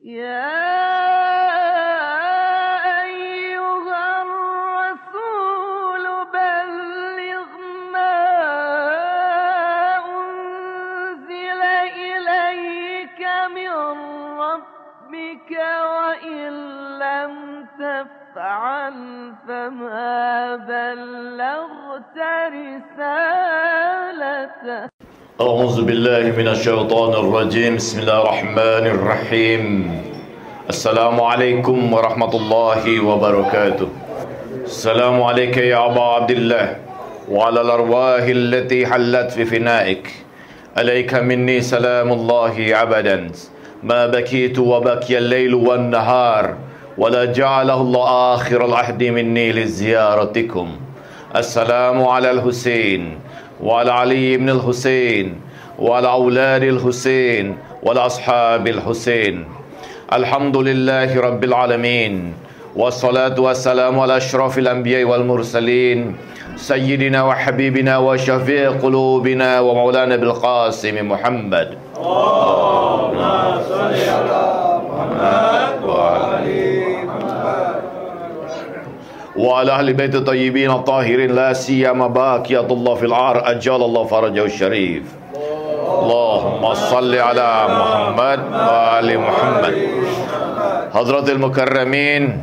يا أيها الرسول بلغ ما أنزل إليك من ربك وإن لم تفعل فما بلغت رسالته. أعوذ بالله من الشيطان الرجيم. بسم الله الرحمن الرحيم. السلام عليكم ورحمة الله وبركاته. السلام عليك يا أبا عبد الله وعلى الأرواح التي حلت في فنائك. عليك مني سلام الله أبدا ما بكيت وبكي الليل والنهار ولا جعله الله آخر العهد مني لزيارتكم. السلام على الحسين وعلى علي بن الحسين وعلى أولاد الحسين وعلى أصحاب الحسين. الحمد لله رب العالمين والصلاة والسلام على أشرف الأنبياء والمرسلين سيدنا وحبيبنا وشفيع قلوبنا ومولانا بالقاسم محمد. اللهم صل على محمد وعلى أهل بيت الطيبين الطاهرين لا سيما باقية الله في العار أجل الله فرجه الشريف. اللهم صل على محمد وآل محمد. Hadratil Mukarramin,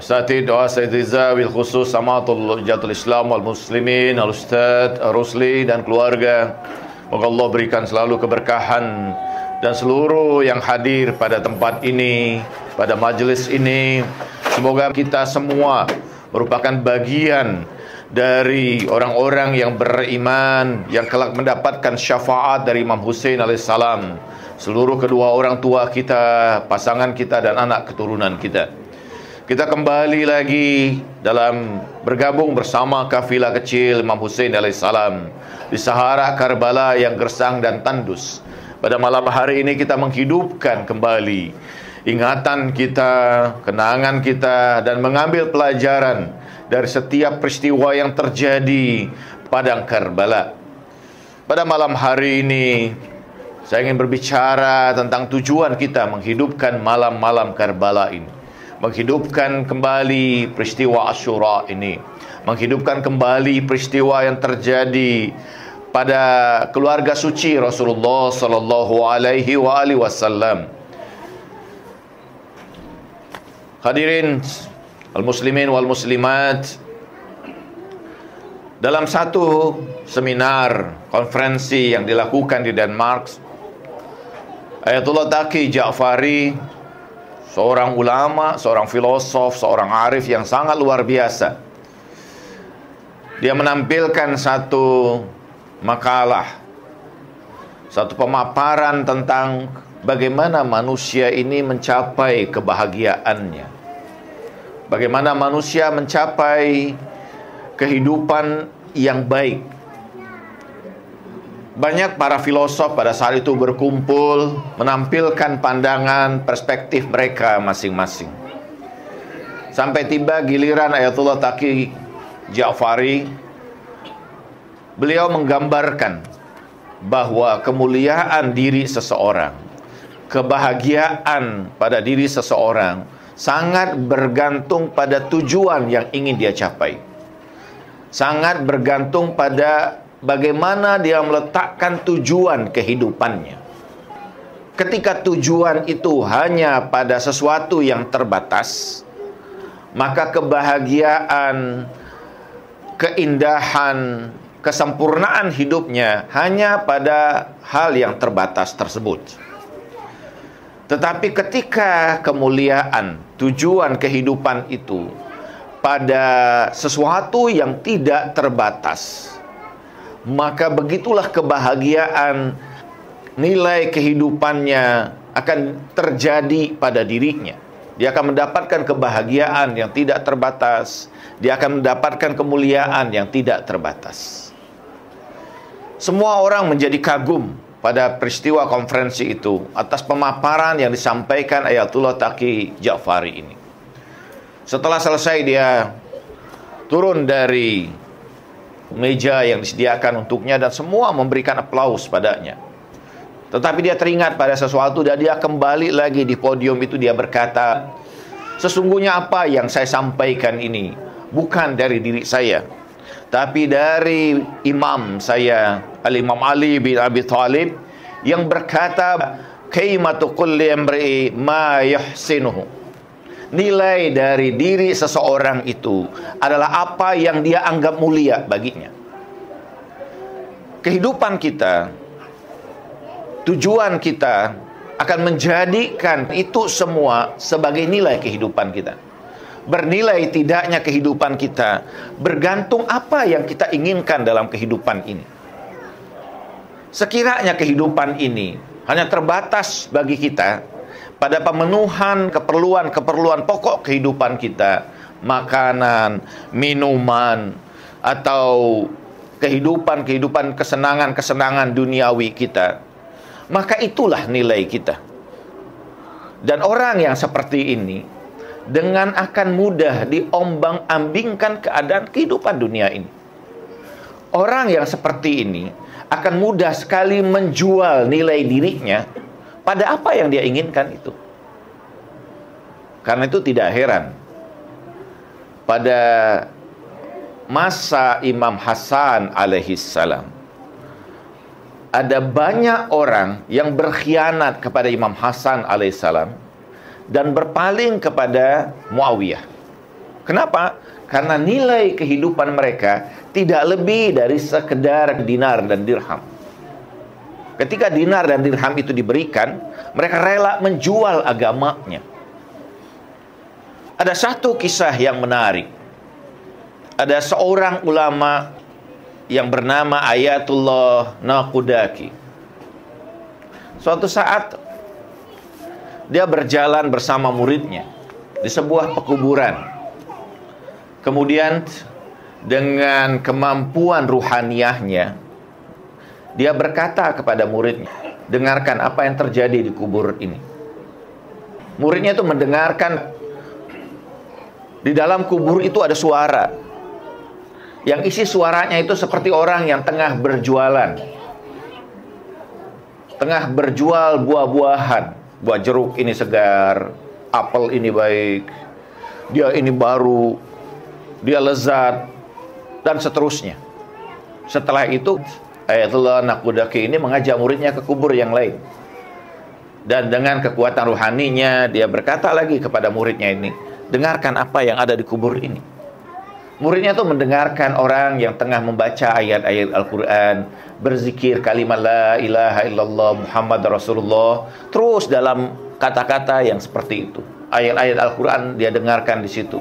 Asatid wa Asatidzah bil khusus Samatul Jatul Islam wal Muslimin, Al-Ustadz, Rusli dan keluarga. Moga Allah berikan selalu keberkahan dan seluruh yang hadir pada tempat ini, pada majelis ini. Semoga kita semua merupakan bagian dari orang-orang yang beriman yang kelak mendapatkan syafaat dari Imam Hussein alaihissalam, seluruh kedua orang tua kita, pasangan kita dan anak keturunan kita. Kita kembali lagi dalam bergabung bersama kafilah kecil Imam Hussein alaihissalam di Sahara Karbala yang gersang dan tandus. Pada malam hari ini kita menghidupkan kembali ingatan kita, kenangan kita, dan mengambil pelajaran dari setiap peristiwa yang terjadi Padang Karbala. Pada malam hari ini saya ingin berbicara tentang tujuan kita menghidupkan malam-malam Karbala ini, menghidupkan kembali peristiwa Asyura ini, menghidupkan kembali peristiwa yang terjadi pada keluarga suci Rasulullah sallallahu alaihi wasallam. Hadirin al-muslimin wal muslimat, dalam satu seminar konferensi yang dilakukan di Denmark, Ayatullah Taqi Ja'fari, seorang ulama, seorang filosof, seorang arif yang sangat luar biasa, dia menampilkan satu makalah, satu pemaparan tentang bagaimana manusia ini mencapai kebahagiaannya, bagaimana manusia mencapai kehidupan yang baik. Banyak para filosof pada saat itu berkumpul menampilkan pandangan perspektif mereka masing-masing. Sampai tiba giliran Ayatullah Taqi Ja'fari, beliau menggambarkan bahwa kemuliaan diri seseorang, kebahagiaan pada diri seseorang sangat bergantung pada tujuan yang ingin dia capai. Sangat bergantung pada bagaimana dia meletakkan tujuan kehidupannya. Ketika tujuan itu hanya pada sesuatu yang terbatas, maka kebahagiaan, keindahan, kesempurnaan hidupnya hanya pada hal yang terbatas tersebut. Tetapi ketika kemuliaan, tujuan kehidupan itu pada sesuatu yang tidak terbatas, maka begitulah kebahagiaan, nilai kehidupannya akan terjadi pada dirinya. Dia akan mendapatkan kebahagiaan yang tidak terbatas, dia akan mendapatkan kemuliaan yang tidak terbatas. Semua orang menjadi kagum pada peristiwa konferensi itu atas pemaparan yang disampaikan Ayatullah Taqi Ja'fari ini. Setelah selesai, dia turun dari meja yang disediakan untuknya dan semua memberikan aplaus padanya. Tetapi dia teringat pada sesuatu dan dia kembali lagi di podium itu. Dia berkata, sesungguhnya apa yang saya sampaikan ini bukan dari diri saya, tapi dari imam saya, Al-Imam Ali bin Abi Thalib, yang berkata, kaimatu kulli imri'i ma yuhsinuhu. Nilai dari diri seseorang itu adalah apa yang dia anggap mulia baginya. Kehidupan kita, tujuan kita akan menjadikan itu semua sebagai nilai kehidupan kita. Bernilai tidaknya kehidupan kita bergantung apa yang kita inginkan dalam kehidupan ini. Sekiranya kehidupan ini hanya terbatas bagi kita pada pemenuhan keperluan pokok kehidupan kita, makanan, minuman, atau kehidupan kesenangan duniawi kita, maka itulah nilai kita. Dan orang yang seperti ini dengan akan mudah diombang-ambingkan keadaan kehidupan dunia ini. Orang yang seperti ini akan mudah sekali menjual nilai dirinya pada apa yang dia inginkan itu. Karena itu tidak heran pada masa Imam Hasan alaihissalam ada banyak orang yang berkhianat kepada Imam Hasan alaihissalam dan berpaling kepada Muawiyah. Kenapa? Karena nilai kehidupan mereka tidak lebih dari sekedar dinar dan dirham. Ketika dinar dan dirham itu diberikan, mereka rela menjual agamanya. Ada satu kisah yang menarik. Ada seorang ulama yang bernama Ayatullah Naqudaki. Suatu saat dia berjalan bersama muridnya di sebuah pekuburan. Kemudian dengan kemampuan ruhaniyahnya, dia berkata kepada muridnya, dengarkan apa yang terjadi di kubur ini. Muridnya itu mendengarkan di dalam kubur itu ada suara. Yang isi suaranya itu seperti orang yang tengah berjualan. Tengah berjual buah-buahan. Buah jeruk ini segar, apel ini baik, dia ini baru, dia lezat, dan seterusnya. Setelah itu, Ayatullah Naqudaki ini mengajak muridnya ke kubur yang lain. Dan dengan kekuatan ruhaninya, dia berkata lagi kepada muridnya ini, dengarkan apa yang ada di kubur ini. Muridnya itu mendengarkan orang yang tengah membaca ayat-ayat Al-Quran, berzikir kalimat la ilaha illallah Muhammad Rasulullah, terus dalam kata-kata yang seperti itu. Ayat-ayat Al-Quran dia dengarkan di situ.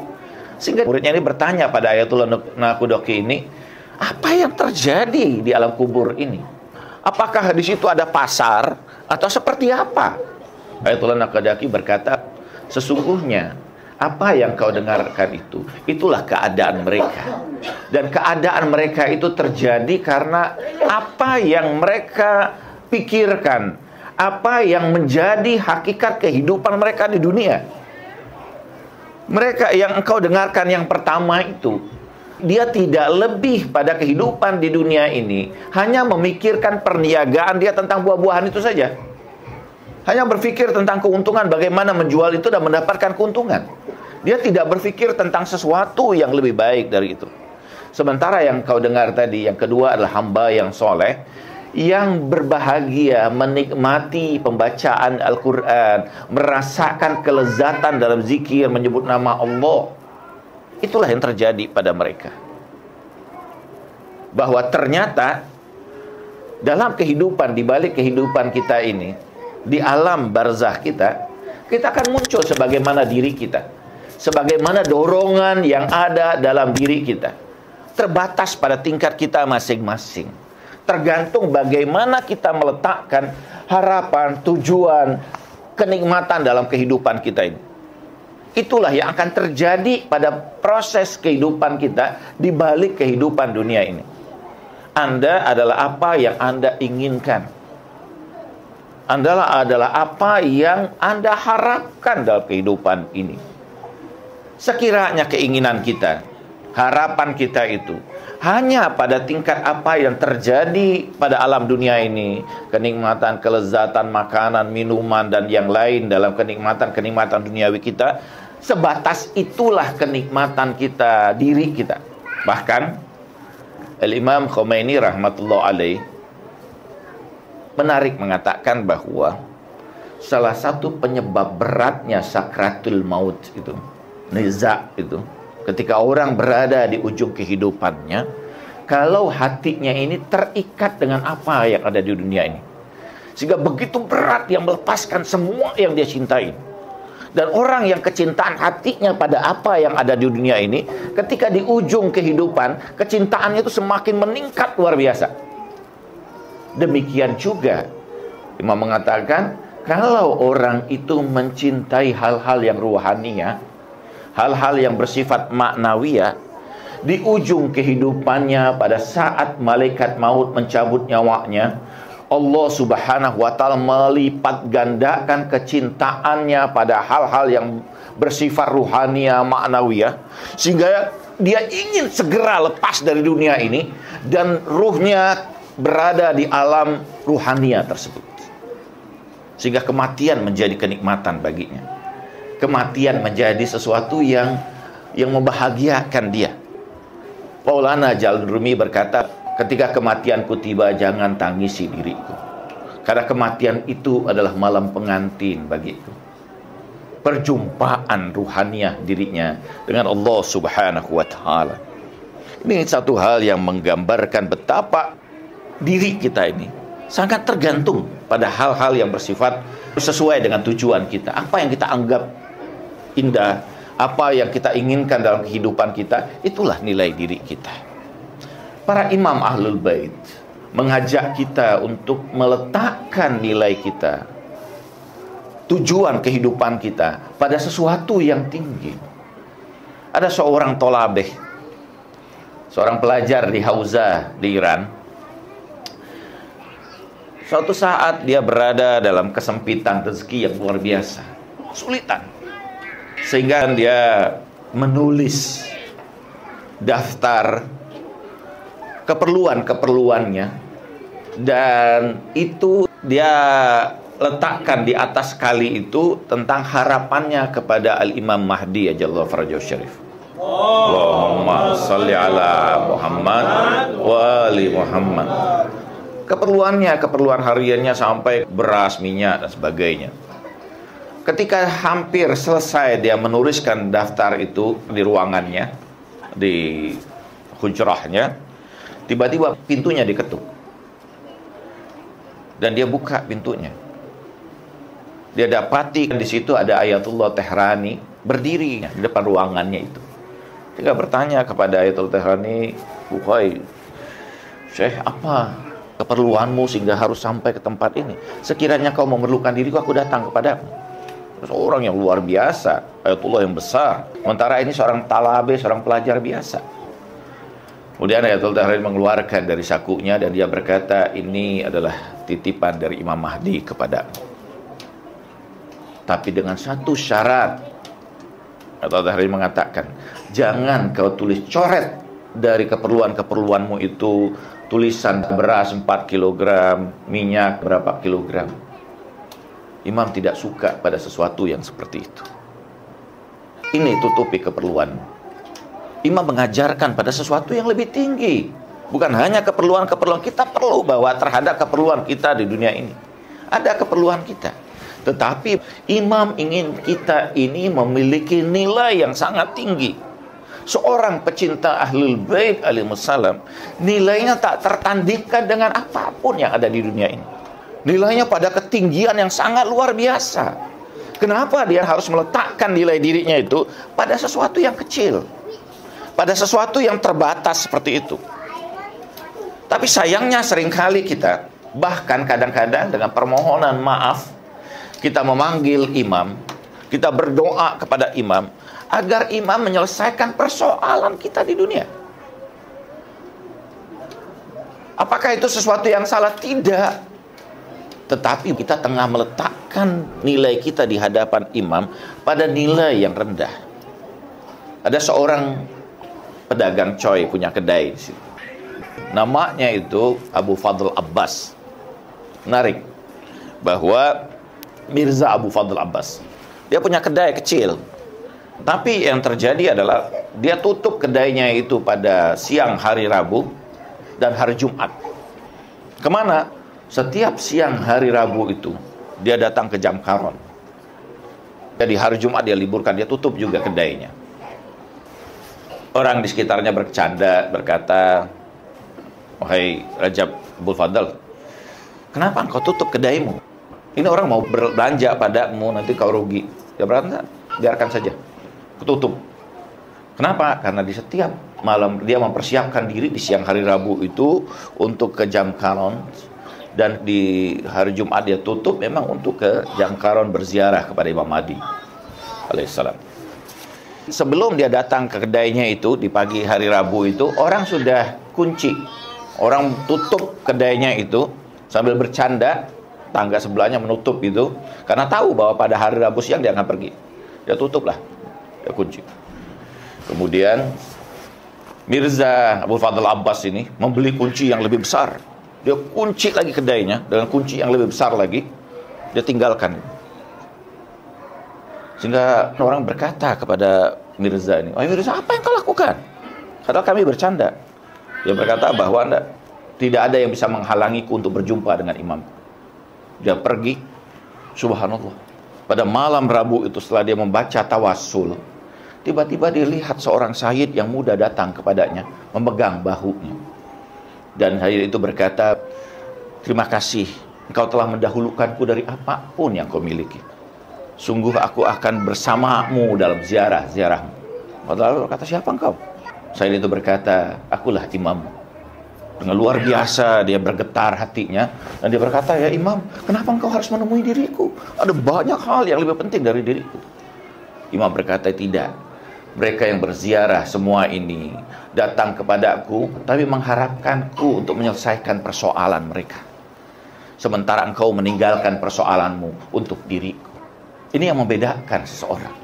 Sehingga muridnya ini bertanya pada Ayatullah Naqudaki ini, apa yang terjadi di alam kubur ini? Apakah di situ ada pasar atau seperti apa? Ayatullah Naqudaki berkata, sesungguhnya apa yang kau dengarkan itu, itulah keadaan mereka. Dan keadaan mereka itu terjadi karena apa yang mereka pikirkan, apa yang menjadi hakikat kehidupan mereka di dunia. Mereka yang engkau dengarkan yang pertama itu, dia tidak lebih pada kehidupan di dunia ini, hanya memikirkan perniagaan dia tentang buah-buahan itu saja. Hanya berpikir tentang keuntungan, bagaimana menjual itu dan mendapatkan keuntungan. Dia tidak berpikir tentang sesuatu yang lebih baik dari itu. Sementara yang kau dengar tadi, yang kedua adalah hamba yang soleh, yang berbahagia menikmati pembacaan Al-Quran, merasakan kelezatan dalam zikir, menyebut nama Allah. Itulah yang terjadi pada mereka. Bahwa ternyata dalam kehidupan, di balik kehidupan kita ini, di alam barzah kita akan muncul sebagaimana diri kita, sebagaimana dorongan yang ada dalam diri kita. Terbatas pada tingkat kita masing-masing. Tergantung bagaimana kita meletakkan harapan, tujuan, kenikmatan dalam kehidupan kita ini. Itulah yang akan terjadi pada proses kehidupan kita di balik kehidupan dunia ini. Anda adalah apa yang Anda inginkan. Anda adalah apa yang Anda harapkan dalam kehidupan ini. Sekiranya keinginan kita harapan kita itu hanya pada tingkat apa yang terjadi pada alam dunia ini, kenikmatan, kelezatan, makanan, minuman, dan yang lain dalam kenikmatan duniawi kita, sebatas itulah kenikmatan kita, diri kita. Bahkan Al-Imam Khomeini rahmatullah alaih menarik mengatakan bahwa salah satu penyebab beratnya sakratul maut itu, niza itu, ketika orang berada di ujung kehidupannya, kalau hatinya ini terikat dengan apa yang ada di dunia ini, sehingga begitu berat yang melepaskan semua yang dia cintai. Dan orang yang kecintaan hatinya pada apa yang ada di dunia ini, ketika di ujung kehidupan, kecintaannya itu semakin meningkat luar biasa. Demikian juga Imam mengatakan, kalau orang itu mencintai hal-hal yang ruhaniyah, hal-hal yang bersifat maknawiyah, di ujung kehidupannya pada saat malaikat maut mencabut nyawanya, Allah subhanahu wa ta'ala melipat gandakan kecintaannya pada hal-hal yang bersifat ruhaniyah, maknawiyah, sehingga dia ingin segera lepas dari dunia ini dan ruhnya berada di alam ruhaniyah tersebut, sehingga kematian menjadi kenikmatan baginya. Kematian menjadi sesuatu yang membahagiakan dia. Maulana Jalaluddin Rumi berkata, ketika kematianku tiba, jangan tangisi diriku, karena kematian itu adalah malam pengantin bagiku. Perjumpaan ruhaniah dirinya dengan Allah subhanahu wa ta'ala. Ini satu hal yang menggambarkan betapa diri kita ini sangat tergantung pada hal-hal yang bersifat sesuai dengan tujuan kita. Apa yang kita anggap indah, apa yang kita inginkan dalam kehidupan kita, itulah nilai diri kita. Para imam ahlul bait mengajak kita untuk meletakkan nilai kita, tujuan kehidupan kita pada sesuatu yang tinggi. Ada seorang tolabeh, seorang pelajar di Hauza di Iran. Suatu saat dia berada dalam kesempitan rezeki yang luar biasa, kesulitan, sehingga dia menulis daftar keperluan-keperluannya, dan itu dia letakkan di atas kali itu tentang harapannya kepada Al-Imam Mahdi ajallahu farajahu syarif. Allahumma salli ala Muhammad wa ali Muhammad. Keperluannya, keperluan hariannya sampai beras, minyak, dan sebagainya. Ketika hampir selesai dia menuliskan daftar itu di ruangannya, di hujrahnya, tiba-tiba pintunya diketuk. Dan dia buka pintunya. Dia dapati di situ ada Ayatullah Tehrani berdiri di depan ruangannya itu. Dia bertanya kepada Ayatullah Tehrani, "Wahai Syekh, apa keperluanmu sehingga harus sampai ke tempat ini? Sekiranya kau memerlukan diriku, aku datang kepadamu." Seorang yang luar biasa, Ayatullah yang besar. Sementara ini seorang talabe, seorang pelajar biasa. Kemudian Ayatullah Tehrani mengeluarkan dari sakunya dan dia berkata, "Ini adalah titipan dari Imam Mahdi kepadamu. Tapi dengan satu syarat." Ayatullah Tehrani mengatakan, "Jangan kau tulis coret dari keperluan-keperluanmu itu tulisan beras 4 kilogram, minyak berapa kilogram." Imam tidak suka pada sesuatu yang seperti itu. Ini tutupi keperluan. Imam mengajarkan pada sesuatu yang lebih tinggi. Bukan hanya keperluan-keperluan kita perlu bahwa terhadap keperluan kita di dunia ini. Ada keperluan kita. Tetapi Imam ingin kita ini memiliki nilai yang sangat tinggi. Seorang pecinta Ahlul Bait alaihissalam, nilainya tak tertandingkan dengan apapun yang ada di dunia ini. Nilainya pada ketinggian yang sangat luar biasa. Kenapa dia harus meletakkan nilai dirinya itu pada sesuatu yang kecil, pada sesuatu yang terbatas seperti itu? Tapi sayangnya seringkali kita, bahkan kadang-kadang dengan permohonan maaf, kita memanggil imam, kita berdoa kepada imam, agar imam menyelesaikan persoalan kita di dunia. Apakah itu sesuatu yang salah? Tidak. Tetapi kita tengah meletakkan nilai kita di hadapan imam pada nilai yang rendah. Ada seorang pedagang coy punya kedai di situ. Namanya itu Abu Fadl Abbas. Menarik bahwa Mirza Abu Fadl Abbas, dia punya kedai kecil. Tapi yang terjadi adalah dia tutup kedainya itu pada siang hari Rabu dan hari Jumat. Kemana? Setiap siang hari Rabu itu dia datang ke Jamkaron. Jadi hari Jumat dia liburkan, dia tutup juga kedainya. Orang di sekitarnya bercanda, berkata, "Wahai Rajab Abul Fadl, kenapa engkau tutup kedaimu? Ini orang mau berbelanja padamu, nanti kau rugi." Ya berarti biarkan saja, tutup. Kenapa? Karena di setiap malam dia mempersiapkan diri di siang hari Rabu itu untuk ke Jamkaron, dan di hari Jumat dia tutup memang untuk ke Jamkaron berziarah kepada Imam Mahdi alaihissalam. Sebelum dia datang ke kedainya itu di pagi hari Rabu itu, orang sudah kunci. Orang tutup kedainya itu sambil bercanda, tangga sebelahnya menutup itu, karena tahu bahwa pada hari Rabu siang dia akan pergi. Dia tutup lah, dia kunci. Kemudian Mirza Abu Fadl Abbas ini membeli kunci yang lebih besar. Dia kunci lagi kedainya dengan kunci yang lebih besar lagi. Dia tinggalkan. Sehingga orang berkata kepada Mirza ini, "Oh Mirza, apa yang kau lakukan?" Padahal kami bercanda. Dia berkata bahwa tidak ada yang bisa menghalangiku untuk berjumpa dengan imam. Dia pergi, subhanallah. Pada malam Rabu itu setelah dia membaca tawassul, tiba-tiba dia lihat seorang syahid yang muda datang kepadanya, memegang bahunya. Dan syahid itu berkata, "Terima kasih, engkau telah mendahulukanku dari apapun yang kau miliki. Sungguh aku akan bersamamu dalam ziarahmu." Lalu berkata, "Siapa engkau?" Syahid itu berkata, "Akulah imam." Dengan luar biasa dia bergetar hatinya, dan dia berkata, "Ya imam, kenapa engkau harus menemui diriku? Ada banyak hal yang lebih penting dari diriku." Imam berkata, "Tidak. Mereka yang berziarah semua ini datang kepadaku, tapi mengharapkanku untuk menyelesaikan persoalan mereka. Sementara engkau meninggalkan persoalanmu untuk diriku." Ini yang membedakan seseorang.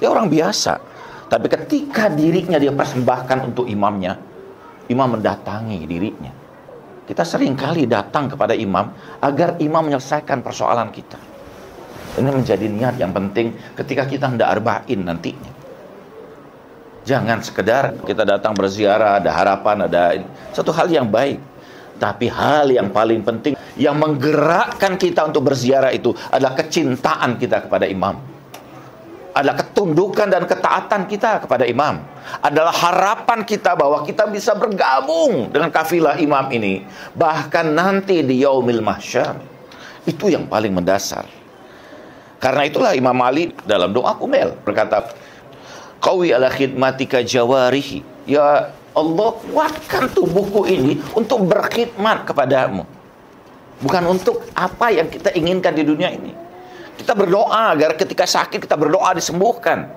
Dia orang biasa, tapi ketika dirinya dia persembahkan untuk imamnya, imam mendatangi dirinya. Kita sering kali datang kepada imam agar imam menyelesaikan persoalan kita. Ini menjadi niat yang penting ketika kita hendak arba'in nantinya. Jangan sekedar kita datang berziarah, ada harapan, ada satu hal yang baik. Tapi hal yang paling penting yang menggerakkan kita untuk berziarah itu adalah kecintaan kita kepada imam. Adalah ketundukan dan ketaatan kita kepada imam. Adalah harapan kita bahwa kita bisa bergabung dengan kafilah imam ini. Bahkan nanti di yaumil mahsyar. Itu yang paling mendasar. Karena itulah Imam Ali dalam doa Kumel berkata, "Qawi ala khidmatika jawarihi." Ya Allah, kuatkan tubuhku ini untuk berkhidmat kepadamu. Bukan untuk apa yang kita inginkan di dunia ini. Kita berdoa agar ketika sakit kita berdoa disembuhkan.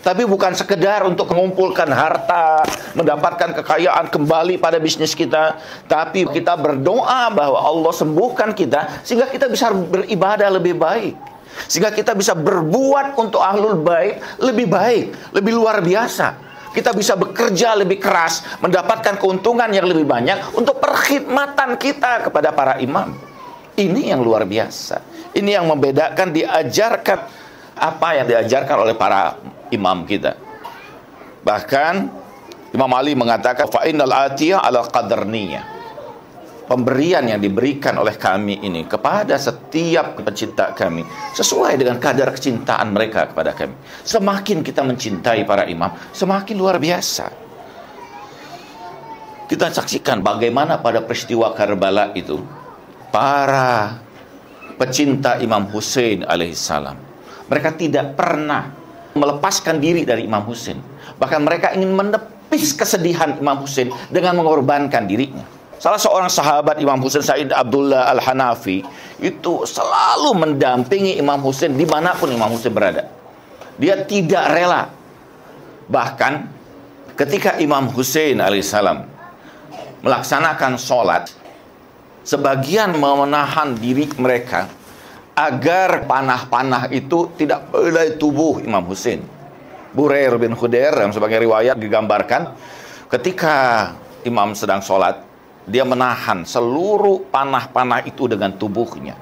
Tapi bukan sekedar untuk mengumpulkan harta, mendapatkan kekayaan kembali pada bisnis kita. Tapi kita berdoa bahwa Allah sembuhkan kita sehingga kita bisa beribadah lebih baik. Sehingga kita bisa berbuat untuk ahlul bait lebih baik, lebih luar biasa. Kita bisa bekerja lebih keras, mendapatkan keuntungan yang lebih banyak untuk perkhidmatan kita kepada para imam. Ini yang luar biasa. Ini yang membedakan, diajarkan apa yang diajarkan oleh para imam kita. Bahkan Imam Ali mengatakan, "Fa innal atiyah ala qadarniyah." Pemberian yang diberikan oleh kami ini kepada setiap pecinta kami sesuai dengan kadar kecintaan mereka kepada kami. Semakin kita mencintai para imam, semakin luar biasa. Kita saksikan bagaimana pada peristiwa Karbala itu para pecinta Imam Hussein alaihissalam, mereka tidak pernah melepaskan diri dari Imam Hussein. Bahkan mereka ingin menepis kesedihan Imam Hussein dengan mengorbankan dirinya. Salah seorang sahabat Imam Hussein, Said Abdullah Al-Hanafi, itu selalu mendampingi Imam Hussein dimanapun Imam Hussein berada. Dia tidak rela. Bahkan ketika Imam Hussein alaihissalam melaksanakan sholat, sebagian menahan diri mereka agar panah-panah itu tidak belai tubuh Imam Hussein. Burair bin Khudair dalam sebagian riwayat digambarkan Ketika imam sedang sholat, dia menahan seluruh panah-panah itu dengan tubuhnya,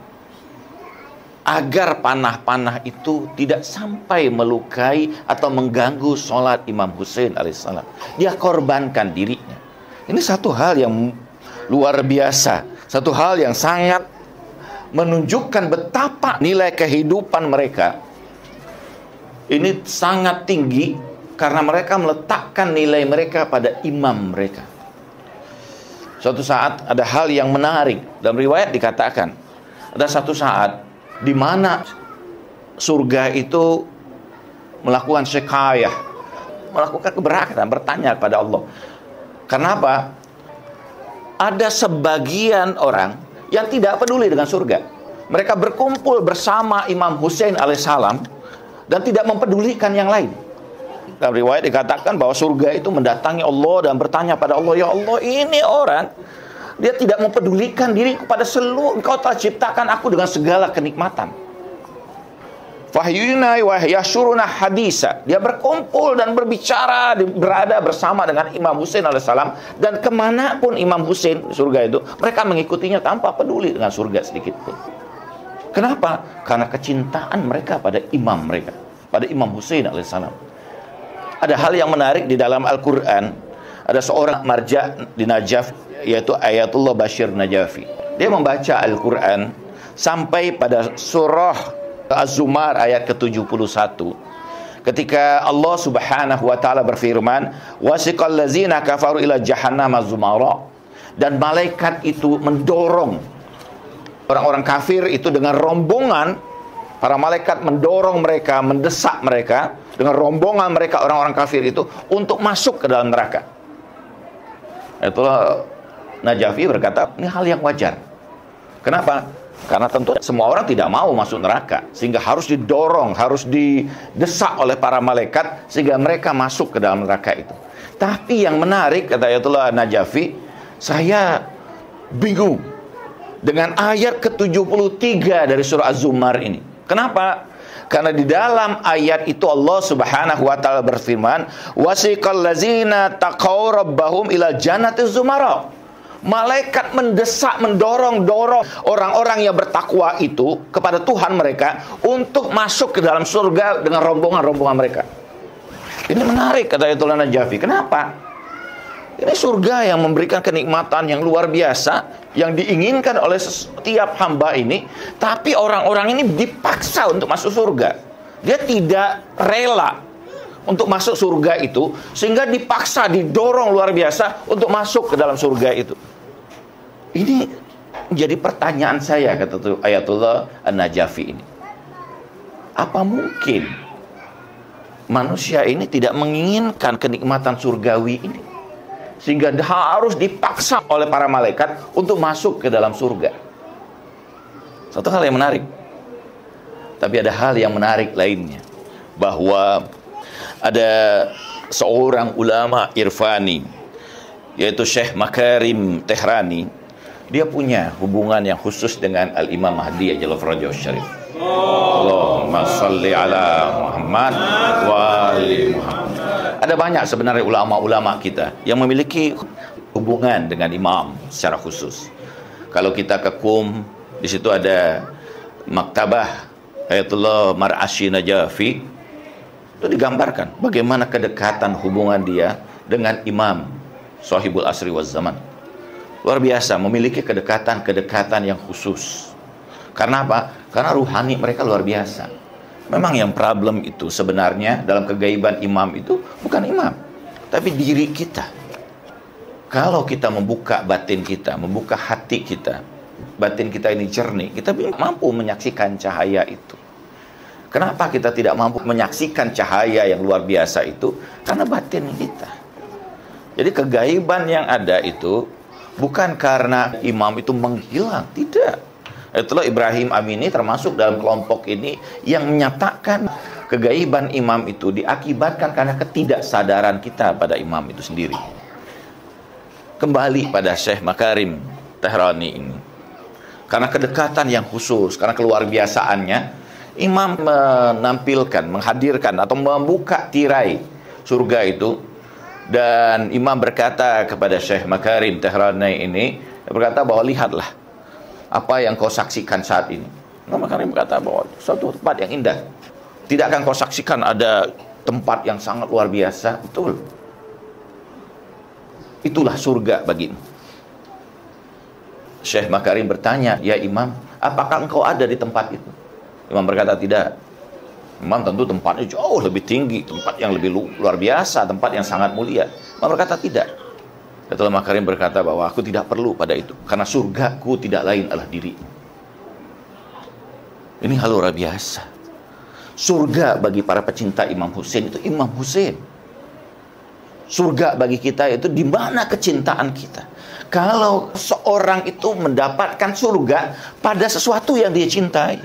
agar panah-panah itu tidak sampai melukai atau mengganggu sholat Imam Husain alaihissalam. Dia korbankan dirinya. Ini satu hal yang luar biasa, satu hal yang sangat menunjukkan betapa nilai kehidupan mereka ini sangat tinggi, karena mereka meletakkan nilai mereka pada imam mereka. Suatu saat ada hal yang menarik. Dalam riwayat dikatakan, ada satu saat di mana surga itu melakukan syikayah, melakukan keberatan, bertanya kepada Allah. Kenapa? Ada sebagian orang yang tidak peduli dengan surga. Mereka berkumpul bersama Imam Husain alaihissalam dan tidak mempedulikan yang lain. Dalam riwayat dikatakan bahwa surga itu mendatangi Allah dan bertanya pada Allah, ya Allah, ini orang, dia tidak mempedulikan diri kepada seluruh, Engkau telah ciptakan aku dengan segala kenikmatan. Fahyuna wa yasyuruna hadisa. Dia berkumpul dan berbicara, berada bersama dengan Imam Husain alaihissalam, dan kemanapun Imam Husain di surga itu, mereka mengikutinya tanpa peduli dengan surga sedikit pun. Kenapa? Karena kecintaan mereka pada imam mereka, pada Imam Husain alaihissalam. Ada hal yang menarik di dalam Al-Quran. Ada seorang marja di Najaf, yaitu Ayatullah Bashir Najafi. Dia membaca Al-Quran sampai pada surah Az-Zumar ayat ke-71. Ketika Allah subhanahu wa ta'ala berfirman, wasiqal lazina kafaru ila jahannam zumara. Dan malaikat itu mendorong orang-orang kafir itu dengan rombongan. Para malaikat mendorong mereka, mendesak mereka dengan rombongan mereka, orang-orang kafir itu, untuk masuk ke dalam neraka. Itulah Najafi berkata, ini hal yang wajar. Kenapa? Karena tentu semua orang tidak mau masuk neraka, sehingga harus didorong, harus didesak oleh para malaikat sehingga mereka masuk ke dalam neraka itu. Tapi yang menarik, kata Ayatullah Najafi, saya bingung dengan ayat ke-73 dari surah Az-Zumar ini. Kenapa? Karena di dalam ayat itu Allah subhanahu wa ta'ala berfirman, wasiqal lazina taqaw rabbahum ila jannatiz zumara. Malaikat mendesak, mendorong orang-orang yang bertakwa itu kepada Tuhan mereka untuk masuk ke dalam surga dengan rombongan-rombongan mereka. Ini menarik, kata Ayatullah Najafi. Kenapa? Ini surga yang memberikan kenikmatan yang luar biasa, yang diinginkan oleh setiap hamba ini. Tapi orang-orang ini dipaksa untuk masuk surga. Dia tidak rela untuk masuk surga itu, sehingga dipaksa, didorong luar biasa untuk masuk ke dalam surga itu. Ini menjadi pertanyaan saya, kata Ayatullah An-Najafi ini. Apa mungkin manusia ini tidak menginginkan kenikmatan surgawi ini, sehingga harus dipaksa oleh para malaikat untuk masuk ke dalam surga? Satu hal yang menarik. Tapi ada hal yang menarik lainnya, bahwa ada seorang ulama irfani, yaitu Syekh Makarim Tehrani. Dia punya hubungan yang khusus dengan Al-Imam Mahdi Ajalla Farajahu Syarif. Allahumma salli ala Muhammad wa ali Muhammad. Ada banyak sebenarnya ulama-ulama kita yang memiliki hubungan dengan imam secara khusus. Kalau kita ke Qum, di situ ada Maktabah Ayatullah Mar'ashi Najafi. Itu digambarkan bagaimana kedekatan hubungan dia dengan imam Sahibul Asri waz Zaman. Luar biasa, memiliki kedekatan yang khusus. Karena apa? Karena ruhani mereka luar biasa. Memang yang problem itu sebenarnya dalam kegaiban imam itu bukan imam, tapi diri kita. Kalau kita membuka batin kita, membuka hati kita, batin kita ini jernih, kita mampu menyaksikan cahaya itu. Kenapa kita tidak mampu menyaksikan cahaya yang luar biasa itu? Karena batin kita. Jadi kegaiban yang ada itu bukan karena imam itu menghilang, tidak. Itulah Ibrahim Amini termasuk dalam kelompok ini yang menyatakan kegaiban imam itu diakibatkan karena ketidaksadaran kita pada imam itu sendiri. Kembali pada Syekh Makarim Tehrani ini, karena kedekatan yang khusus, karena keluar biasaannya, imam menampilkan, menghadirkan atau membuka tirai surga itu Dan Imam berkata kepada Syekh Makarim Tehrani ini, berkata bahwa lihatlah apa yang kau saksikan saat ini. Imam Makarim berkata bahwa suatu tempat yang indah. Tidak akan kau saksikan ada tempat yang sangat luar biasa. Betul. Itulah surga bagimu. Syekh Makarim bertanya, ya Imam, apakah engkau ada di tempat itu? Imam berkata, tidak. Imam tentu tempatnya jauh lebih tinggi, tempat yang lebih luar biasa, tempat yang sangat mulia. Imam berkata, tidak. Ketua Makarim berkata bahwa aku tidak perlu pada itu, karena surgaku tidak lain adalah dirimu. Ini hal luar biasa. Surga bagi para pecinta Imam Hussein itu Imam Hussein. Surga bagi kita itu di mana kecintaan kita. Kalau seorang itu mendapatkan surga pada sesuatu yang dia cintai,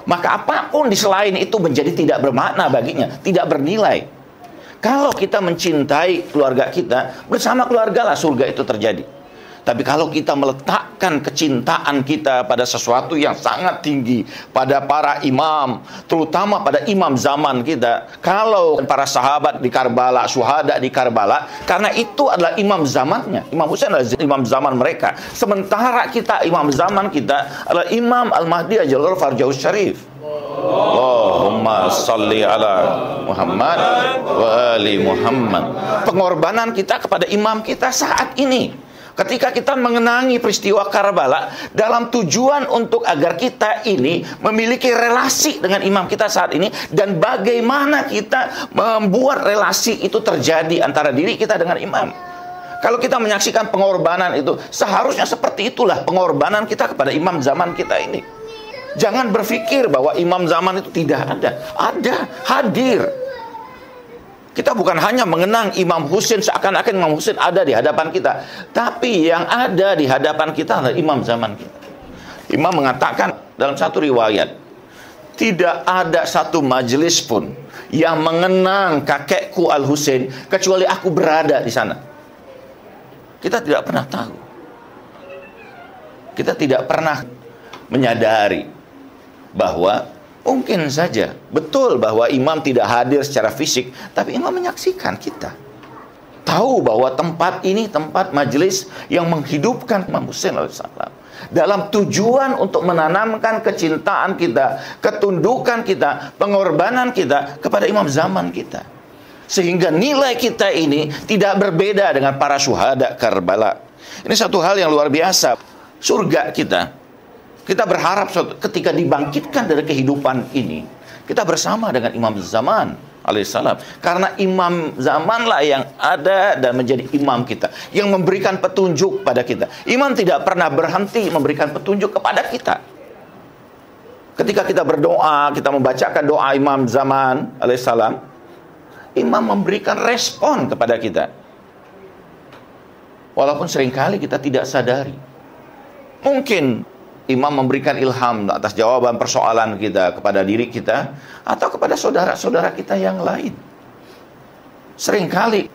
maka apapun di selain itu menjadi tidak bermakna baginya, tidak bernilai. Kalau kita mencintai keluarga kita, bersama keluarga lah surga itu terjadi. Tapi kalau kita meletakkan kecintaan kita pada sesuatu yang sangat tinggi, pada para imam, terutama pada imam zaman kita, kalau para sahabat di Karbala, syuhada di Karbala, karena itu adalah imam zamannya. Imam Hussein adalah imam zaman mereka. Sementara kita, imam zaman kita adalah Imam Al-Mahdi Ajalul Farjahus Syarif. Allahumma salli ala Muhammad wa ali Muhammad. Pengorbanan kita kepada imam kita saat ini, ketika kita mengenangi peristiwa Karbala, dalam tujuan untuk agar kita ini memiliki relasi dengan imam kita saat ini, dan bagaimana kita membuat relasi itu terjadi antara diri kita dengan imam. Kalau kita menyaksikan pengorbanan itu, seharusnya seperti itulah pengorbanan kita kepada imam zaman kita ini. Jangan berpikir bahwa imam zaman itu tidak ada. Ada, hadir. Kita bukan hanya mengenang Imam Hussein seakan-akan Imam Hussein ada di hadapan kita, tapi yang ada di hadapan kita adalah imam zaman kita. Imam mengatakan dalam satu riwayat, tidak ada satu majelis pun yang mengenang kakekku Al-Husain kecuali aku berada di sana. Kita tidak pernah tahu. Kita tidak pernah menyadari bahwa mungkin saja betul bahwa imam tidak hadir secara fisik, tapi imam menyaksikan kita. Tahu bahwa tempat ini tempat majelis yang menghidupkan Imam Hussein alaihissalam, dalam tujuan untuk menanamkan kecintaan kita, ketundukan kita, pengorbanan kita kepada imam zaman kita. Sehingga nilai kita ini tidak berbeda dengan para syuhada Karbala. Ini satu hal yang luar biasa. Surga kita, kita berharap ketika dibangkitkan dari kehidupan ini, kita bersama dengan imam zaman alaihissalam. Karena imam zamanlah yang ada dan menjadi imam kita, yang memberikan petunjuk pada kita. Imam tidak pernah berhenti memberikan petunjuk kepada kita. Ketika kita berdoa, kita membacakan doa imam zaman alaihissalam, imam memberikan respon kepada kita. Walaupun seringkali kita tidak sadari. Mungkin imam memberikan ilham atas jawaban persoalan kita kepada diri kita atau kepada saudara-saudara kita yang lain. Seringkali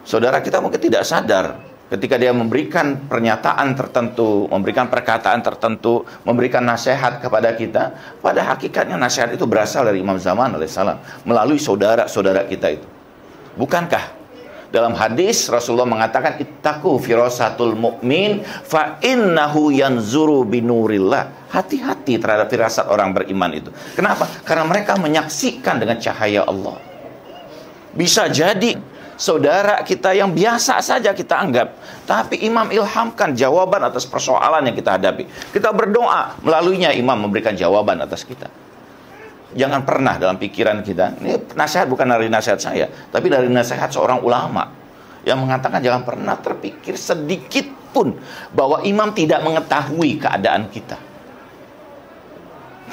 saudara kita mungkin tidak sadar ketika dia memberikan pernyataan tertentu, memberikan perkataan tertentu, memberikan nasihat kepada kita, pada hakikatnya nasihat itu berasal dari Imam Zaman alaihissalam melalui saudara-saudara kita itu. Bukankah dalam hadis Rasulullah mengatakan, ittaqu firasatul mu'min fa innahu yanzuru binurillah. Hati-hati terhadap firasat orang beriman itu. Kenapa? Karena mereka menyaksikan dengan cahaya Allah. Bisa jadi saudara kita yang biasa saja kita anggap, tapi imam ilhamkan jawaban atas persoalan yang kita hadapi. Kita berdoa, melaluinya imam memberikan jawaban atas kita. Jangan pernah dalam pikiran kita, ini nasihat bukan dari nasihat saya, tapi dari nasihat seorang ulama yang mengatakan jangan pernah terpikir sedikit pun bahwa imam tidak mengetahui keadaan kita.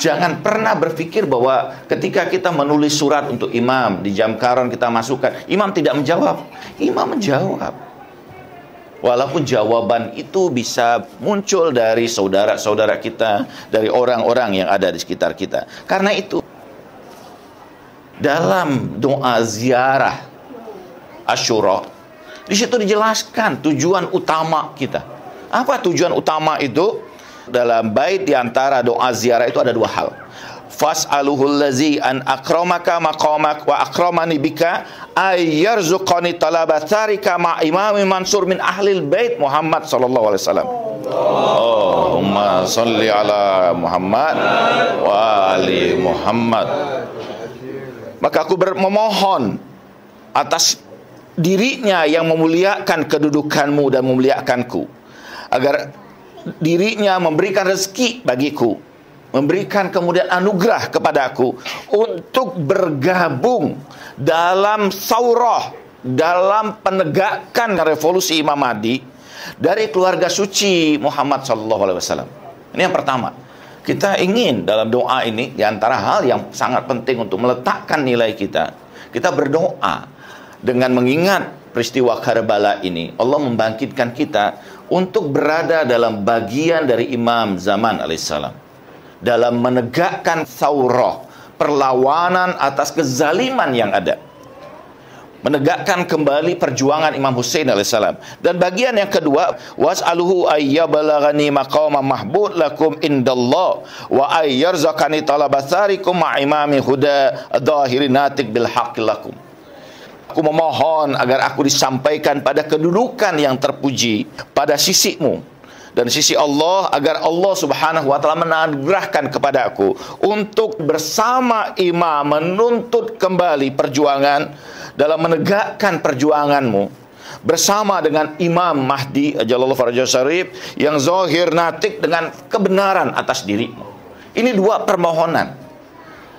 Jangan pernah berpikir bahwa ketika kita menulis surat untuk imam, di jamkaran kita masukkan, imam tidak menjawab. Imam menjawab. Walaupun jawaban itu bisa muncul dari saudara-saudara kita, dari orang-orang yang ada di sekitar kita. Karena itu, dalam doa ziarah Asyura, di situ dijelaskan tujuan utama kita. Apa tujuan utama itu? Dalam bait di antara doa ziarah itu ada dua hal. fas'aluhul ladzi an akramaka maqamak wa akramani bika ayyarzuqani talabatsarika ma imam mansur min ahlil bait Muhammad sallallahu alaihi wasallam. Allahumma salli ala Muhammad wa ali Muhammad. Maka aku memohon atas dirinya yang memuliakan kedudukanmu dan memuliakanku, agar dirinya memberikan rezeki bagiku, memberikan kemudian anugerah kepadaku untuk bergabung dalam saurah, dalam penegakan revolusi Imam Mahdi dari keluarga suci Muhammad sallallahu alaihi wasallam. Ini yang pertama. Kita ingin dalam doa ini, di antara hal yang sangat penting untuk meletakkan nilai kita berdoa dengan mengingat peristiwa Karbala ini. Allah membangkitkan kita untuk berada dalam bagian dari Imam Zaman alaihissalam, dalam menegakkan saurah, perlawanan atas kezaliman yang ada, menegakkan kembali perjuangan Imam Hussein alaihissalam. Dan bagian yang kedua, was'aluhu ayyabalaghani maqama mahbud lakum indallah wa ayyarzaqani talabatsarikum ma imami huda adh-dhahirin natik bil haqqi lakum. Aku memohon agar aku disampaikan pada kedudukan yang terpuji pada sisimu dan sisi Allah, agar Allah subhanahu wa ta'ala menagerahkan kepada aku untuk bersama imam menuntut kembali perjuangan dalam menegakkan perjuanganmu bersama dengan Imam Mahdi ajallahu farajahu syarif yang zahir natik dengan kebenaran atas dirimu. Ini dua permohonan,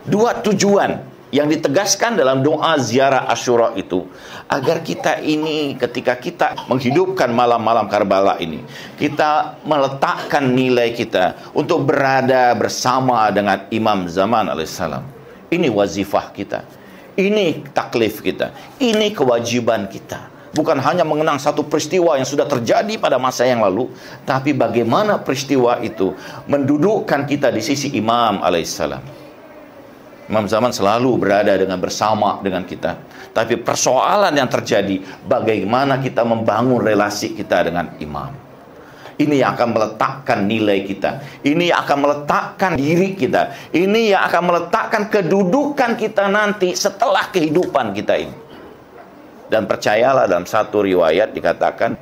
dua tujuan yang ditegaskan dalam doa ziarah Asyura itu, agar kita ini ketika kita menghidupkan malam-malam Karbala ini, kita meletakkan nilai kita untuk berada bersama dengan Imam Zaman alaihissalam. Ini wazifah kita, ini taklif kita, ini kewajiban kita. Bukan hanya mengenang satu peristiwa yang sudah terjadi pada masa yang lalu, tapi bagaimana peristiwa itu mendudukkan kita di sisi Imam alaihissalam. Imam Zaman selalu berada bersama dengan kita. Tapi persoalan yang terjadi, bagaimana kita membangun relasi kita dengan Imam. Ini yang akan meletakkan nilai kita. Ini yang akan meletakkan diri kita. Ini yang akan meletakkan kedudukan kita nanti setelah kehidupan kita ini. Dan percayalah, dalam satu riwayat dikatakan,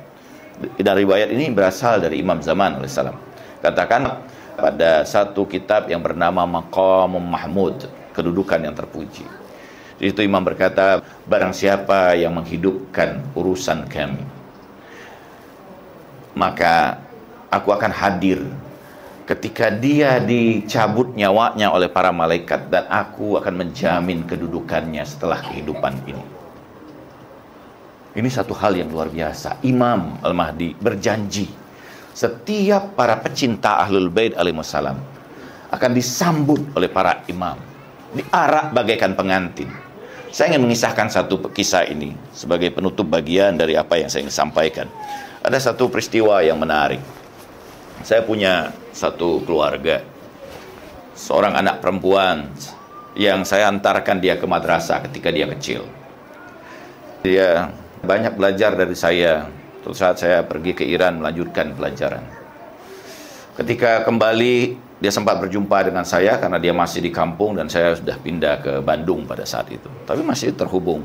dan riwayat ini berasal dari Imam Zaman alaihissalam, katakan pada satu kitab yang bernama Maqam Mahmud, kedudukan yang terpuji. Di situ Imam berkata, barang siapa yang menghidupkan urusan kami, maka aku akan hadir ketika dia dicabut nyawanya oleh para malaikat, dan aku akan menjamin kedudukannya setelah kehidupan ini. Ini satu hal yang luar biasa. Imam Al-Mahdi berjanji setiap para pecinta Ahlul Bait alaihissalam akan disambut oleh para imam, diarak bagaikan pengantin. Saya ingin mengisahkan satu kisah ini sebagai penutup bagian dari apa yang saya ingin sampaikan. Ada satu peristiwa yang menarik. Saya punya satu keluarga, seorang anak perempuan yang saya antarkan dia ke madrasah ketika dia kecil. Dia banyak belajar dari saya suatu saat saya pergi ke Iran melanjutkan pelajaran. Ketika kembali, dia sempat berjumpa dengan saya karena dia masih di kampung dan saya sudah pindah ke Bandung pada saat itu. Tapi masih terhubung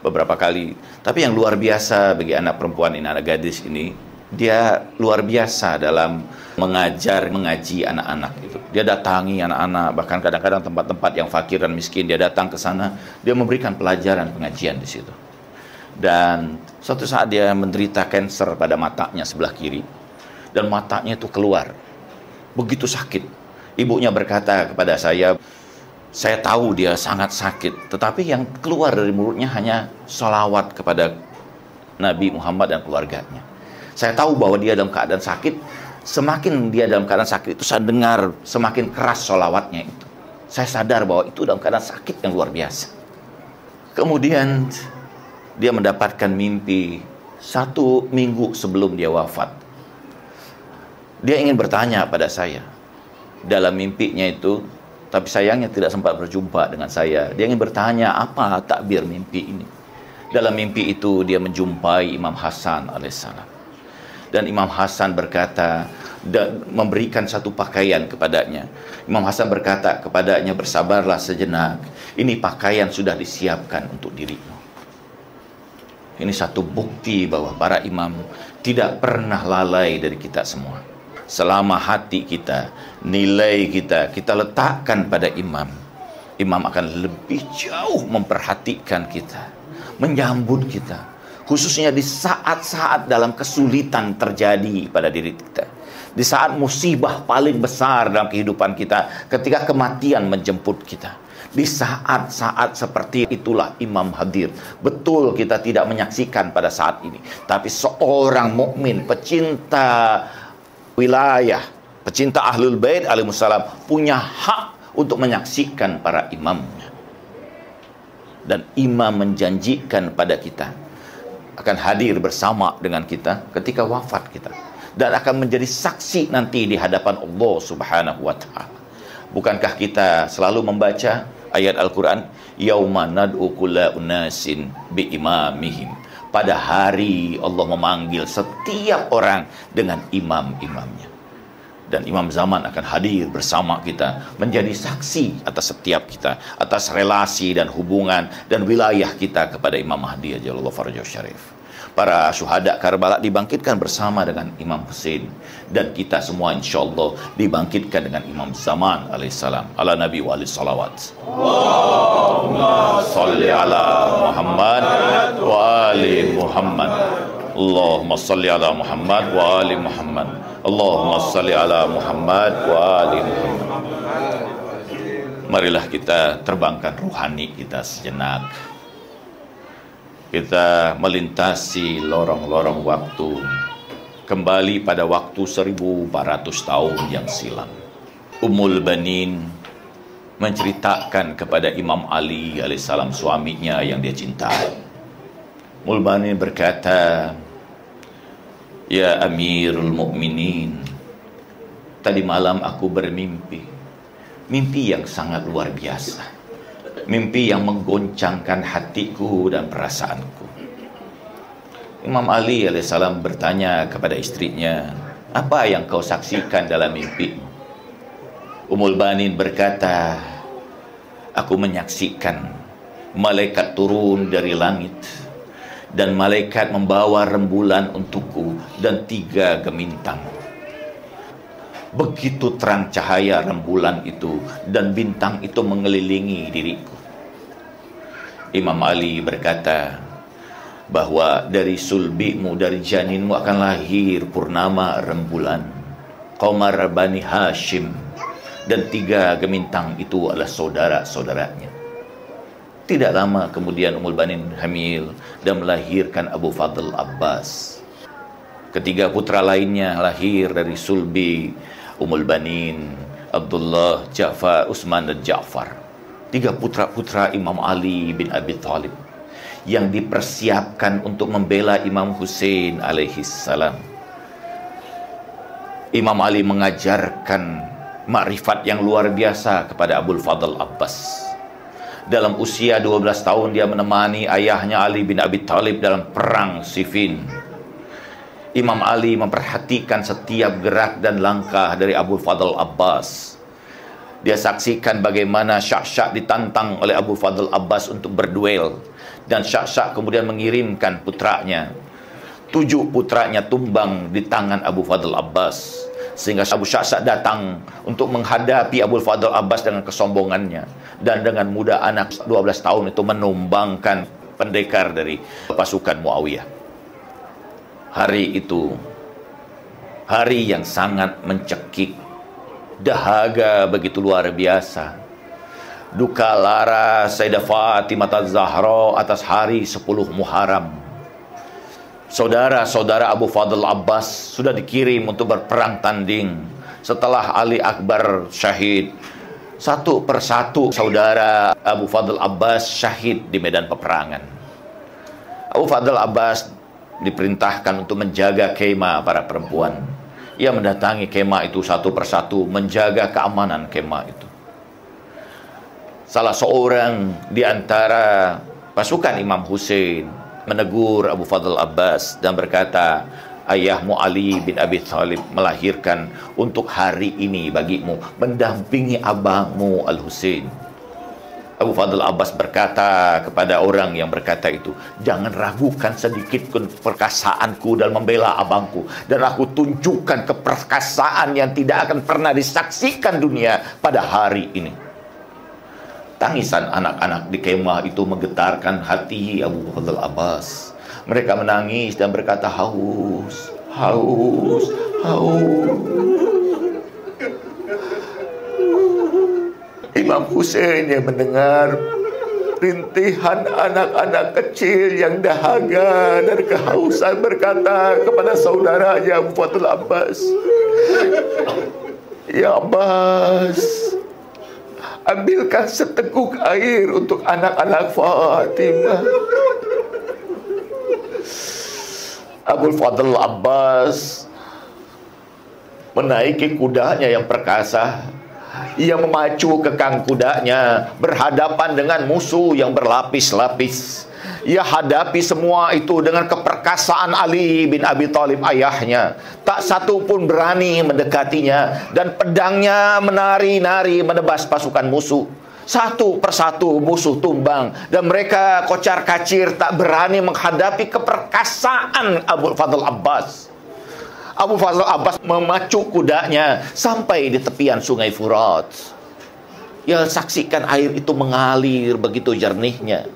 beberapa kali. Tapi yang luar biasa bagi anak perempuan ini, anak gadis ini, dia luar biasa dalam mengaji anak-anak itu. Dia datangi anak-anak, bahkan kadang-kadang tempat-tempat yang fakir dan miskin, dia datang ke sana, dia memberikan pelajaran pengajian di situ. Dan suatu saat dia menderita kanker pada matanya sebelah kiri, dan matanya itu keluar. Begitu sakit. Ibunya berkata kepada saya tahu dia sangat sakit, tetapi yang keluar dari mulutnya hanya sholawat kepada Nabi Muhammad dan keluarganya. Saya tahu bahwa dia dalam keadaan sakit. Semakin dia dalam keadaan sakit itu, saya dengar semakin keras sholawatnya itu. Saya sadar bahwa itu dalam keadaan sakit yang luar biasa. Kemudian dia mendapatkan mimpi 1 minggu sebelum dia wafat. Dia ingin bertanya pada saya dalam mimpinya itu, tapi sayangnya tidak sempat berjumpa dengan saya. Dia ingin bertanya apa takbir mimpi ini. Dalam mimpi itu dia menjumpai Imam Hasan alaihissalam. Dan Imam Hasan berkata, dan memberikan satu pakaian kepadanya. Imam Hasan berkata kepadanya, bersabarlah sejenak, ini pakaian sudah disiapkan untuk dirimu. Ini satu bukti bahwa para imam tidak pernah lalai dari kita semua. Selama hati kita, nilai kita letakkan pada imam, imam akan lebih jauh memperhatikan kita, menyambut kita, khususnya di saat-saat dalam kesulitan terjadi pada diri kita, di saat musibah paling besar dalam kehidupan kita, ketika kematian menjemput kita. Di saat-saat seperti itulah imam hadir. Betul kita tidak menyaksikan pada saat ini, tapi seorang mukmin, pecinta wilayah, pecinta Ahlul Bait alaihissalam punya hak untuk menyaksikan para imamnya. Dan imam menjanjikan pada kita akan hadir bersama dengan kita ketika wafat kita, dan akan menjadi saksi nanti di hadapan Allah Subhanahu wa taala. Bukankah kita selalu membaca ayat Al-Quran, yauma nad'u kulla unasin bi imamihim, pada hari Allah memanggil setiap orang dengan imam-imamnya, dan imam zaman akan hadir bersama kita, menjadi saksi atas setiap kita, atas relasi dan hubungan dan wilayah kita kepada Imam Mahdi ajallahu farajahu syarif. Para syuhada Karbala dibangkitkan bersama dengan Imam Husain, dan kita semua insyaallah dibangkitkan dengan Imam Zaman alaihissalam. Ala Nabi wa alaihi salawat. Allahumma salli ala Muhammad wa ali Muhammad. Allahumma salli ala Muhammad wa ali Muhammad. Allahumma salli ala Muhammad wa ali Muhammad. Marilah kita terbangkan ruhani kita sejenak. Kita melintasi lorong-lorong waktu, kembali pada waktu 1400 tahun yang silam. Ummul Banin menceritakan kepada Imam Ali alaihissalam, suaminya yang dia cintai. Ummul Banin berkata, ya Amirul Mukminin, tadi malam aku bermimpi, mimpi yang sangat luar biasa. Mimpi yang menggoncangkan hatiku dan perasaanku. Imam Ali alaihissalam bertanya kepada istrinya, apa yang kau saksikan dalam mimpimu? Ummul Banin berkata, aku menyaksikan malaikat turun dari langit, dan malaikat membawa rembulan untukku dan 3 gemintang. Begitu terang cahaya rembulan itu, dan bintang itu mengelilingi diriku. Imam Ali berkata bahwa dari sulbimu, dari janinmu akan lahir purnama rembulan, Qamar Bani Hashim, dan 3 gemintang itu adalah saudara-saudaranya. Tidak lama kemudian Ummul Banin hamil dan melahirkan Abu Fadl Abbas. 3 putra lainnya lahir dari sulbi Ummul Banin, Abdullah, Ja'far, Utsman, dan Ja'far. 3 putra-putra Imam Ali bin Abi Thalib yang dipersiapkan untuk membela Imam Husain alaihissalam. Imam Ali mengajarkan makrifat yang luar biasa kepada Abul Fadl Abbas. Dalam usia 12 tahun dia menemani ayahnya Ali bin Abi Thalib dalam perang Siffin. Imam Ali memperhatikan setiap gerak dan langkah dari Abu Fadl Abbas. Dia saksikan bagaimana Syak-Syak ditantang oleh Abu Fadl Abbas untuk berduel, dan Syak-Syak kemudian mengirimkan putranya. 7 putranya tumbang di tangan Abu Fadl Abbas, sehingga Abu Syak-Syak datang untuk menghadapi Abu Fadl Abbas dengan kesombongannya, dan dengan mudah anak 12 tahun itu menumbangkan pendekar dari pasukan Muawiyah. Hari itu, hari yang sangat mencekik, dahaga begitu luar biasa. Duka lara Sayyidah Fatimah Az-Zahra atas hari 10 Muharram. Saudara-saudara Abu Fadl Abbas sudah dikirim untuk berperang tanding. Setelah Ali Akbar syahid, satu persatu saudara Abu Fadl Abbas syahid di medan peperangan. Abu Fadl Abbas diperintahkan untuk menjaga kemah para perempuan. Ia mendatangi kemah itu satu persatu, menjaga keamanan kemah itu. Salah seorang di antara pasukan Imam Husain menegur Abu Fadl Abbas dan berkata, ayahmu Ali bin Abi Thalib melahirkan untuk hari ini bagimu, mendampingi abangmu Al-Husain. Abu Fadl Abbas berkata kepada orang yang berkata itu, jangan ragukan sedikit pun perkasaanku dalam membela abangku, dan aku tunjukkan keperkasaan yang tidak akan pernah disaksikan dunia pada hari ini. Tangisan anak-anak di kemah itu menggetarkan hati Abu Fadl Abbas. Mereka menangis dan berkata, haus, haus, haus. Imam Husain yang mendengar rintihan anak-anak kecil yang dahaga dan kehausan berkata kepada saudaranya Abu Fadl Abbas, ya Abbas, ambilkan seteguk air untuk anak-anak Fatimah. Abu Fadl Abbas menaiki kudanya yang perkasa. Ia memacu kekang kudanya berhadapan dengan musuh yang berlapis-lapis. Ia hadapi semua itu dengan keperkasaan Ali bin Abi Thalib ayahnya. Tak satu pun berani mendekatinya, dan pedangnya menari-nari menebas pasukan musuh. Satu persatu musuh tumbang, dan mereka kocar-kacir tak berani menghadapi keperkasaan Abu Fadl Abbas. Abu Fadl Abbas memacu kudanya sampai di tepian sungai Furat. Ia saksikan air itu mengalir begitu jernihnya.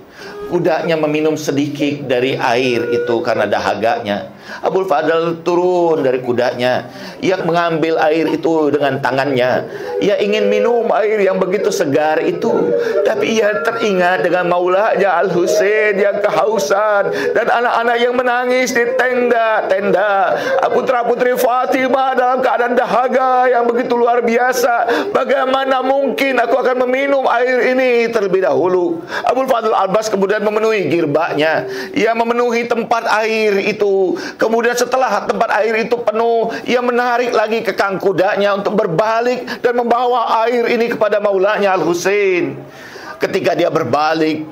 Kudanya meminum sedikit dari air itu karena dahaganya. Abu Fadl turun dari kudanya. Ia mengambil air itu dengan tangannya. Ia ingin minum air yang begitu segar itu, tapi ia teringat dengan maulanya Al-Husain yang kehausan dan anak-anak yang menangis di tenda-tenda. Putra-putri Fatimah dalam keadaan dahaga yang begitu luar biasa. Bagaimana mungkin aku akan meminum air ini terlebih dahulu? Abu Fadl Abbas kemudian memenuhi girbaknya. Ia memenuhi tempat air itu. Kemudian setelah tempat air itu penuh, ia menarik lagi kekang kudanya untuk berbalik dan membawa air ini kepada maulanya Al-Husain. Ketika dia berbalik,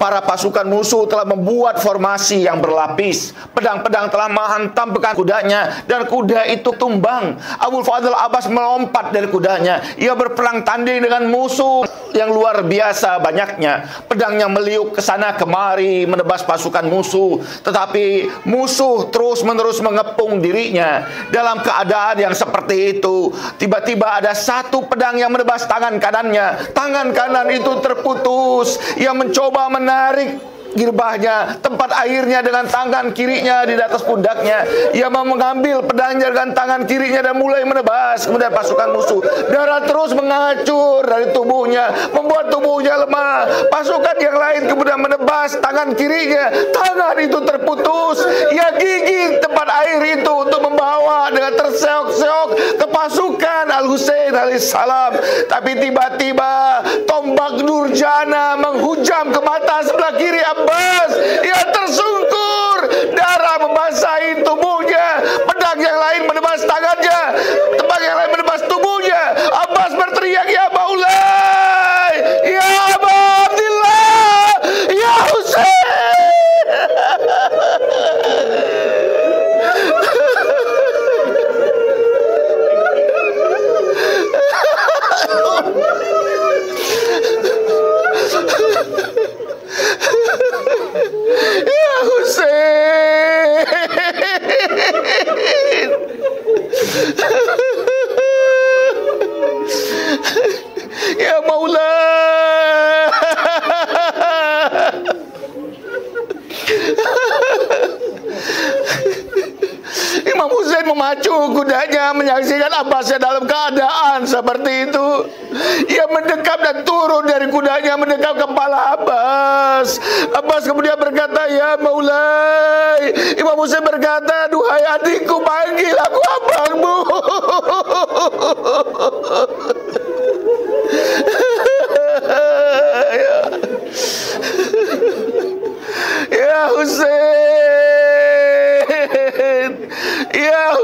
para pasukan musuh telah membuat formasi yang berlapis. Pedang-pedang telah menghantam kekang kudanya, dan kuda itu tumbang. Abu Fadl Abbas melompat dari kudanya. Ia berperang tanding dengan musuh yang luar biasa banyaknya. Pedangnya meliuk ke sana kemari menebas pasukan musuh, tetapi musuh terus-menerus mengepung dirinya. Dalam keadaan yang seperti itu, tiba-tiba ada satu pedang yang menebas tangan kanannya. Tangan kanan itu terputus. Ia mencoba menarik girbahnya, tempat airnya dengan tangan kirinya di atas pundaknya. Ia mau mengambil pedangnya dengan tangan kirinya dan mulai menebas. Kemudian pasukan musuh, darah terus mengacur dari tubuhnya, membuat tubuhnya lemah. Pasukan yang lain kemudian menebas tangan kirinya. Tangan itu terputus. Ia gigit tempat air itu untuk membawa dengan terseok-seok ke pasukan Al-Husain alaihissalam. Tapi tiba-tiba tombak Nurjana menghujam ke mata sebelah kiri Abbas. Ia tersungkur, darah membasahi tubuhnya. Pedang yang lain menebas tangannya, pedang yang lain menebas tubuhnya. Abbas berteriak, ya Maulai, ya Abu Abdillah, ya Husain. Ya Husain, ya Maula. Imam Husain memacu kudanya menyaksikan Abbasnya dalam keadaan seperti itu. Ia mendekap dan turun dari kudanya, mendekap kepala Abbas. Abbas kemudian berkata, ya Maulai. Imam Husain berkata, duhai adikku, panggil aku abangmu. Ya Husain, ya